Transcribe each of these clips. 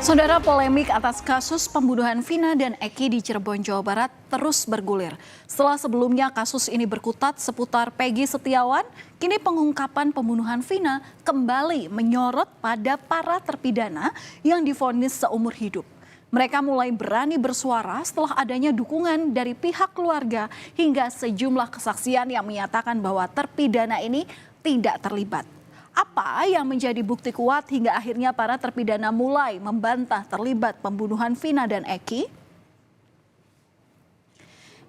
Saudara, polemik atas kasus pembunuhan Vina dan Eki di Cirebon, Jawa Barat terus bergulir. Setelah sebelumnya kasus ini berkutat seputar Peggy Setiawan, kini pengungkapan pembunuhan Vina kembali menyorot pada para terpidana yang divonis seumur hidup. Mereka mulai berani bersuara setelah adanya dukungan dari pihak keluarga hingga sejumlah kesaksian yang menyatakan bahwa terpidana ini tidak terlibat. Apa yang menjadi bukti kuat hingga akhirnya para terpidana mulai membantah terlibat pembunuhan Vina dan Eki?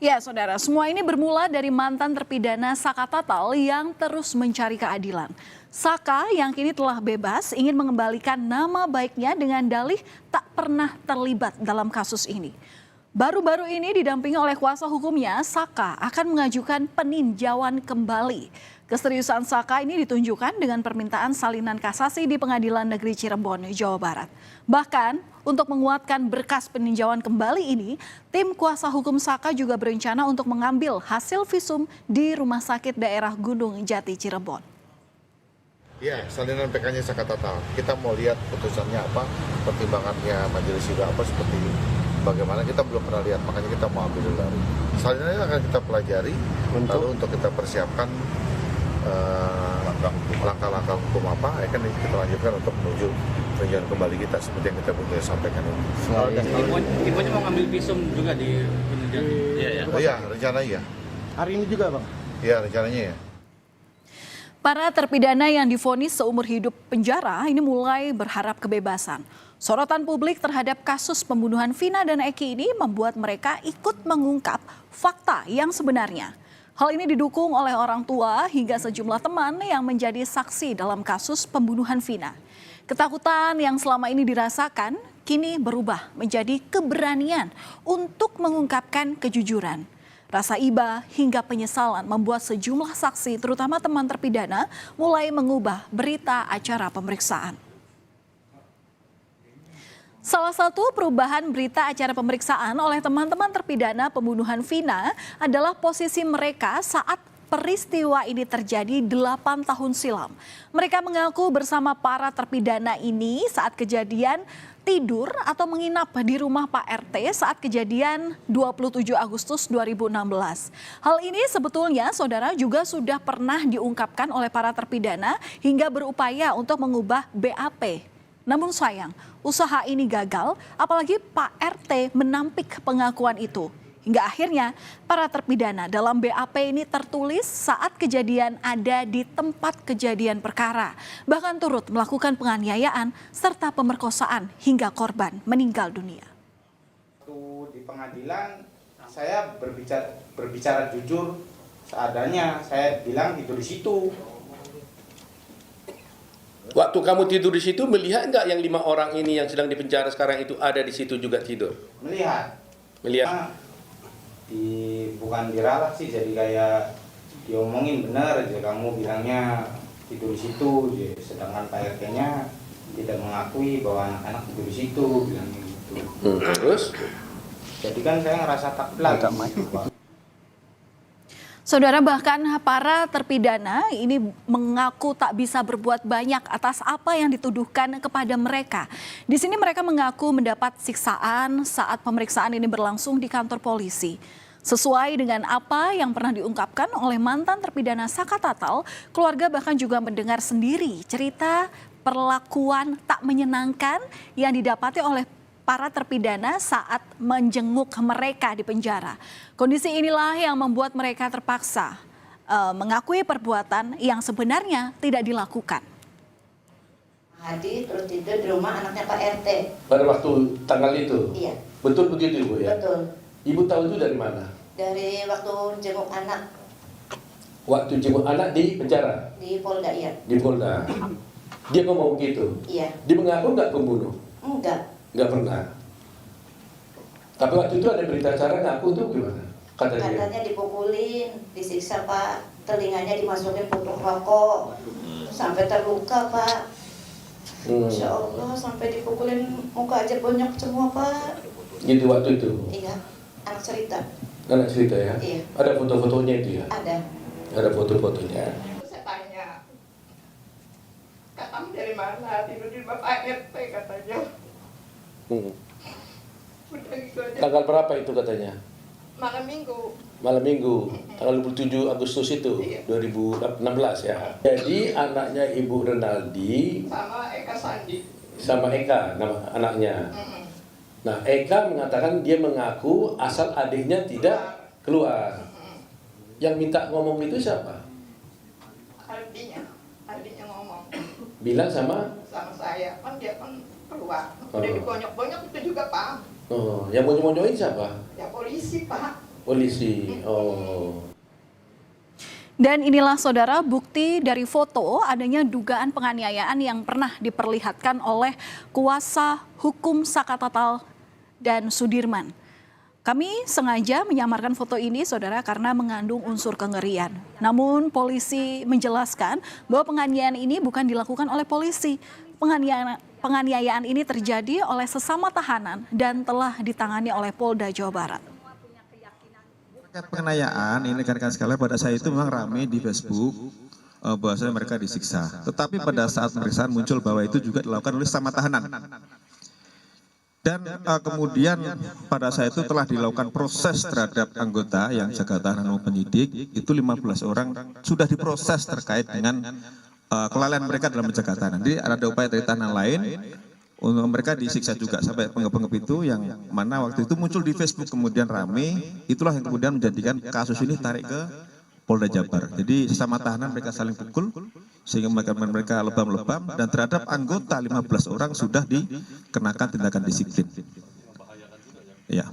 Ya, saudara, semua ini bermula dari mantan terpidana Saka Tatal yang terus mencari keadilan. Saka yang kini telah bebas ingin mengembalikan nama baiknya dengan dalih tak pernah terlibat dalam kasus ini. Baru-baru ini didampingi oleh kuasa hukumnya, Saka akan mengajukan peninjauan kembali. Keseriusan Saka ini ditunjukkan dengan permintaan salinan kasasi di Pengadilan Negeri Cirebon, Jawa Barat. Bahkan untuk menguatkan berkas peninjauan kembali ini, tim kuasa hukum Saka juga berencana untuk mengambil hasil visum di Rumah Sakit Daerah Gunung Jati Cirebon. Ya, salinan PK-nya Saka Tatal. Kita mau lihat putusannya apa, pertimbangannya majelis juga apa seperti bagaimana, kita belum pernah lihat, makanya kita mau ambil dulu. Salinannya akan kita pelajari, lalu untuk kita persiapkan langkah-langkah hukum apa, akan kita lanjutkan untuk menuju peninjauan kembali kita seperti yang kita punya sampaikan ini. Ibunya mau ngambil visum juga di peninjauan? Iya, rencana iya. Hari ini juga, Bang? Iya, rencananya ya. Para terpidana yang divonis seumur hidup penjara ini mulai berharap kebebasan. Sorotan publik terhadap kasus pembunuhan Vina dan Eki ini membuat mereka ikut mengungkap fakta yang sebenarnya. Hal ini didukung oleh orang tua hingga sejumlah teman yang menjadi saksi dalam kasus pembunuhan Vina. Ketakutan yang selama ini dirasakan kini berubah menjadi keberanian untuk mengungkapkan kejujuran. Rasa iba hingga penyesalan membuat sejumlah saksi, terutama teman terpidana, mulai mengubah berita acara pemeriksaan. Salah satu perubahan berita acara pemeriksaan oleh teman-teman terpidana pembunuhan Vina adalah posisi mereka saat peristiwa ini terjadi 8 tahun silam. Mereka mengaku bersama para terpidana ini saat kejadian tidur atau menginap di rumah Pak RT saat kejadian 27 Agustus 2016. Hal ini sebetulnya saudara juga sudah pernah diungkapkan oleh para terpidana hingga berupaya untuk mengubah BAP. Namun sayang, usaha ini gagal, apalagi Pak RT menampik pengakuan itu. Hingga akhirnya para terpidana dalam BAP ini tertulis saat kejadian ada di tempat kejadian perkara. Bahkan turut melakukan penganiayaan serta pemerkosaan hingga korban meninggal dunia. Di pengadilan saya berbicara jujur seadanya, saya bilang itu di situ. Waktu kamu tidur di situ, melihat nggak yang 5 orang ini yang sedang dipenjara sekarang itu ada di situ juga tidur? Melihat. Bukan diralat sih, jadi kayak diomongin benar aja, kamu bilangnya tidur di situ, sedangkan Pak RT-nya tidak mengakui bahwa anak-anak tidur di situ, bilangnya gitu. Terus? Jadi kan saya ngerasa takut lagi. Saudara, bahkan para terpidana ini mengaku tak bisa berbuat banyak atas apa yang dituduhkan kepada mereka. Di sini mereka mengaku mendapat siksaan saat pemeriksaan ini berlangsung di kantor polisi. Sesuai dengan apa yang pernah diungkapkan oleh mantan terpidana Saka Tatal, keluarga bahkan juga mendengar sendiri cerita perlakuan tak menyenangkan yang didapati oleh para terpidana saat menjenguk mereka di penjara. Kondisi inilah yang membuat mereka terpaksa mengakui perbuatan yang sebenarnya tidak dilakukan. Hadi terus tidur di rumah anaknya Pak RT. Pada waktu tanggal itu? Iya. Betul begitu Ibu ya? Betul. Ibu tahu itu dari mana? Dari waktu jenguk anak. Waktu jenguk anak di penjara? Di Polda, iya. Di Polda. Dia ngomong begitu? Iya. Dia mengaku nggak pembunuh? Enggak. Nggak pernah. Tapi waktu itu ada berita acara ngaku tuh gimana? Katanya dipukulin, disiksa Pak, telinganya dimasukin puntung rokok, sampai terluka Pak. Masya Allah, sampai dipukulin muka aja bonyok semua Pak. Gitu waktu itu? Iya, anak cerita. Anak cerita ya? Iya. Ada foto-fotonya itu ya? Ada. Ada foto-fotonya. Saya tanya, kamu dari mana? Tidur di Bapak RT katanya. Udah gitu aja. Tanggal berapa itu katanya? Malam minggu. Malam minggu, tanggal 27 Agustus itu, Iya. 2016 ya. Jadi anaknya Ibu Renaldi Sama Eka Sandi. sama Eka, nama anaknya. Nah, Eka mengatakan dia mengaku asal adiknya tidak keluar. Yang minta ngomong itu siapa? Adiknya ngomong Bilang sama? sama saya, kan dia kan keluar. Udah Oh. dibonyok-bonyok itu juga Pak. Oh, yang monyo-monyoin siapa? Ya polisi Pak. Polisi. Oh. Dan inilah saudara bukti dari foto adanya dugaan penganiayaan yang pernah diperlihatkan oleh kuasa hukum Saka Tatal dan Sudirman. Kami sengaja menyamarkan foto ini saudara karena mengandung unsur kengerian. Namun polisi menjelaskan bahwa penganiayaan ini bukan dilakukan oleh polisi. Penganiayaan ini terjadi oleh sesama tahanan dan telah ditangani oleh Polda Jawa Barat. Terkait penganiayaan ini rekan-rekan sekalian, pada saat itu memang ramai di Facebook bahwasanya mereka disiksa. Tetapi pada saat pemeriksaan muncul bahwa itu juga dilakukan oleh sesama tahanan. Dan kemudian pada saat itu telah dilakukan proses terhadap anggota yang jaga tahanan maupun penyidik, itu 15 orang sudah diproses terkait dengan kelalaian mereka dalam menjaga tahanan. Jadi ada upaya dari tahanan lain untuk mereka disiksa juga sampai penggep-penggep itu yang mana waktu itu muncul di Facebook kemudian rame, itulah yang kemudian menjadikan kasus ini tarik ke Polda Jabar. Jadi sesama tahanan mereka saling pukul sehingga mereka lebam-lebam dan terhadap anggota 15 orang sudah dikenakan tindakan disiplin. Ya.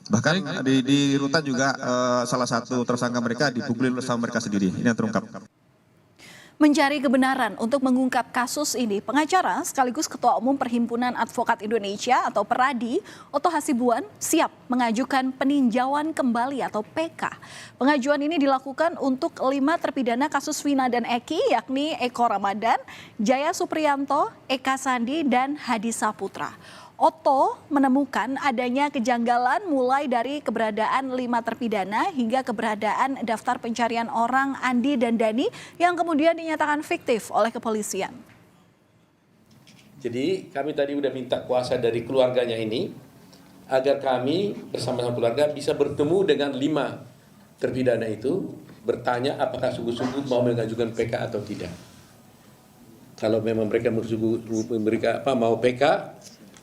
Bahkan di rutan juga salah satu tersangka mereka dipukuli sama mereka sendiri. Ini yang terungkap. Mencari kebenaran untuk mengungkap kasus ini, pengacara sekaligus Ketua Umum Perhimpunan Advokat Indonesia atau Peradi, Oto Hasibuan, siap mengajukan peninjauan kembali atau PK. Pengajuan ini dilakukan untuk 5 terpidana kasus Vina dan Eki, yakni Eko Ramadan, Jaya Supriyanto, Eka Sandi, dan Hadi Saputra. Oto menemukan adanya kejanggalan mulai dari keberadaan 5 terpidana hingga keberadaan daftar pencarian orang Andi dan Dani yang kemudian dinyatakan fiktif oleh kepolisian. Jadi kami tadi udah minta kuasa dari keluarganya ini agar kami bersama-sama keluarga bisa bertemu dengan 5 terpidana itu, bertanya apakah sungguh-sungguh mau mengajukan PK atau tidak. Kalau memang mereka mau PK,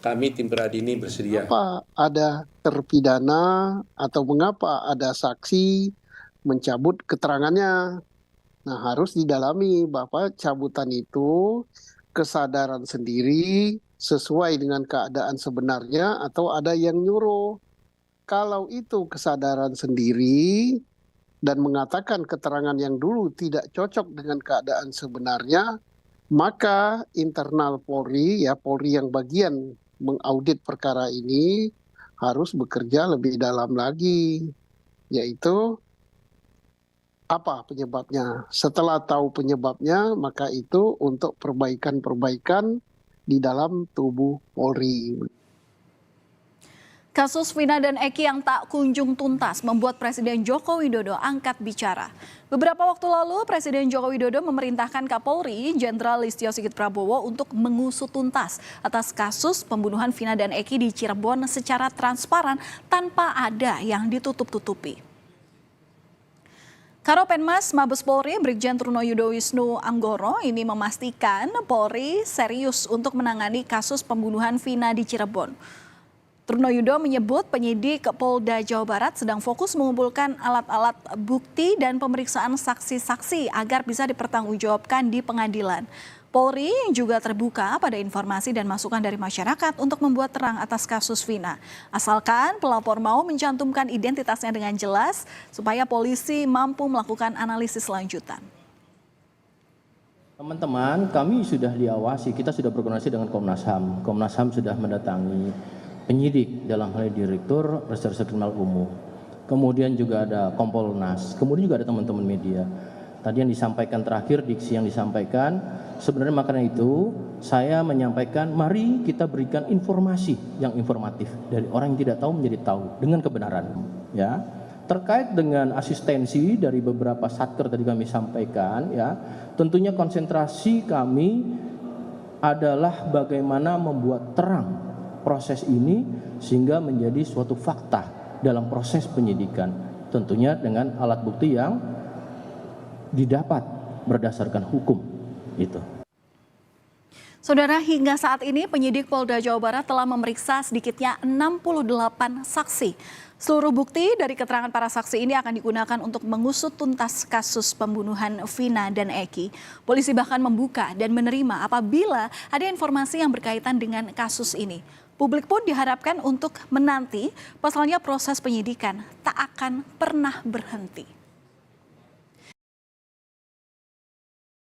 kami tim Peradi ini bersedia. Mengapa ada terpidana atau mengapa ada saksi mencabut keterangannya? Nah, harus didalami bahwa cabutan itu kesadaran sendiri sesuai dengan keadaan sebenarnya atau ada yang nyuruh. Kalau itu kesadaran sendiri dan mengatakan keterangan yang dulu tidak cocok dengan keadaan sebenarnya, maka internal Polri, ya Polri yang bagian mengaudit perkara ini harus bekerja lebih dalam lagi, yaitu apa penyebabnya. Setelah tahu penyebabnya, maka itu untuk perbaikan-perbaikan di dalam tubuh Polri. Kasus Vina dan Eki yang tak kunjung tuntas membuat Presiden Joko Widodo angkat bicara. Beberapa waktu lalu, Presiden Joko Widodo memerintahkan Kapolri, Jenderal Listio Sigit Prabowo untuk mengusut tuntas atas kasus pembunuhan Vina dan Eki di Cirebon secara transparan tanpa ada yang ditutup-tutupi. Karopenmas Mabes Polri, Brigjen Trunoyudo Wisnu Anggoro ini memastikan Polri serius untuk menangani kasus pembunuhan Vina di Cirebon. Trunoyudo menyebut penyidik Polda Jawa Barat sedang fokus mengumpulkan alat-alat bukti dan pemeriksaan saksi-saksi agar bisa dipertanggungjawabkan di pengadilan. Polri juga terbuka pada informasi dan masukan dari masyarakat untuk membuat terang atas kasus Vina. Asalkan pelapor mau mencantumkan identitasnya dengan jelas supaya polisi mampu melakukan analisis lanjutan. Teman-teman, kami sudah diawasi, kita sudah berkoordinasi dengan Komnas HAM. Komnas HAM sudah mendatangi penyidik dalam hal Direktur Reserse Kriminal Umum. Kemudian juga ada Kompolnas, kemudian juga ada teman-teman media. Tadi yang disampaikan terakhir, diksi yang disampaikan, sebenarnya makanya itu saya menyampaikan mari kita berikan informasi yang informatif dari orang yang tidak tahu menjadi tahu dengan kebenaran. Ya, terkait dengan asistensi dari beberapa satker tadi kami sampaikan, ya, tentunya konsentrasi kami adalah bagaimana membuat terang proses ini sehingga menjadi suatu fakta dalam proses penyidikan. Tentunya dengan alat bukti yang didapat berdasarkan hukum itu. Saudara, hingga saat ini penyidik Polda Jawa Barat telah memeriksa sedikitnya 68 saksi. Seluruh bukti dari keterangan para saksi ini akan digunakan untuk mengusut tuntas kasus pembunuhan Vina dan Eki. Polisi bahkan membuka dan menerima apabila ada informasi yang berkaitan dengan kasus ini. Publik pun diharapkan untuk menanti, pasalnya proses penyidikan tak akan pernah berhenti.